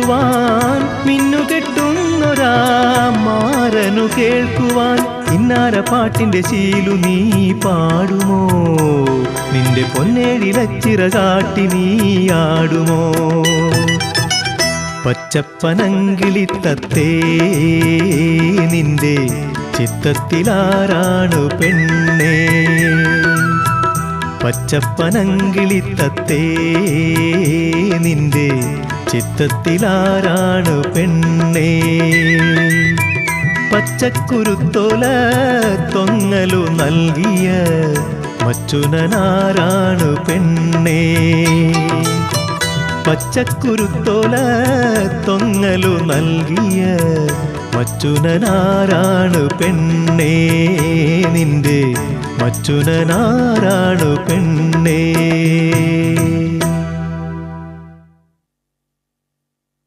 കേൾക്കുവാൻ, മിന്നുകെട്ടുന്നൊരാ മാരനു കേൾക്കുവാൻ, ഇന്നാര പാട്ടിന്റെ ശീലു നീ പാടുമോ? നിന്റെ പൊന്നേഴിലച്ചിറ കാട്ടി നീ ആടുമോ? പച്ചപ്പനങ്കിളിത്തത്തേ നിന്റെ ചിത്തത്തിലാരാണു പെണ്ണേ? പച്ചപ്പനങ്കിളിത്തത്തേ നിന്റെ ചിത്തത്തിലാരാണു പെണ്ണേ? പച്ചക്കുരുത്തോല തൊങ്ങലു നൽകിയ മച്ചുനനാരാണു പെണ്ണേ? പച്ചക്കുരുത്തോല തൊങ്ങലു നൽകിയ മച്ചുനനാരാണു പെണ്ണേ? നിന്റെ മച്ചുനനാരാണു പെണ്ണേ?